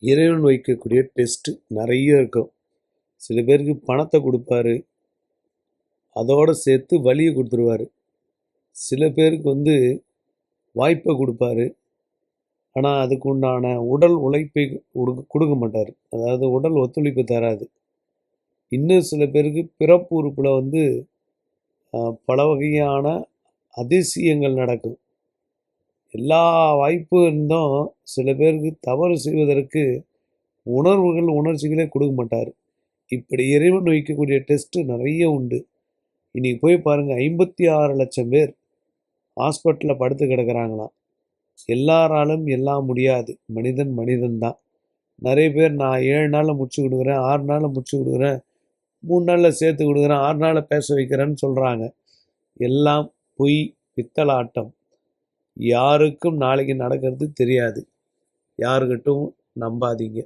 இறைவன் வைக்கக்கூடிய டெஸ்ட்டு நிறைய இருக்கும். சில பேருக்கு பணத்தை கொடுப்பாரு, அதோடு சேர்த்து வலியை கொடுத்துருவாரு. சில பேருக்கு வாய்ப்பை கொடுப்பாரு, ஆனால் அதுக்கு உண்டான உடல் உழைப்பை கொடுக்க மாட்டார். அதாவது உடல் ஒத்துழைப்பு தராது. இன்னும் சில பேருக்கு பிறப்பு உறுப்பில் பல வகையான அதிசயங்கள் நடக்கும். எல்லா வாய்ப்பு இருந்தும் சில பேருக்கு தவறு செய்வதற்கு உணர்ச்சிகளே கொடுக்க மாட்டார். இப்படி இறைவன் வைக்கக்கூடிய டெஸ்ட்டு நிறைய உண்டு. இன்றைக்கி போய் பாருங்கள், 56 லட்சம் பேர் ஹாஸ்பிட்டலில் படுத்து கிடக்கிறாங்களாம். எல்லாராலும் எல்லாம் முடியாது. மனிதன் தான். நிறைய பேர் நான் 7 நாளில் முடிச்சு கொடுக்குறேன், 6 நாளில் முடிச்சு கொடுக்குறேன், 3 நாளில் சேர்த்து கொடுக்குறேன், 6 நாளில் பேச வைக்கிறேன்னு சொல்கிறாங்க. எல்லாம் பொய், பித்தலாட்டம். யாருக்கும் நாளைக்கு நடக்கிறது தெரியாது. யாருக்கிட்டும் நம்பாதீங்க.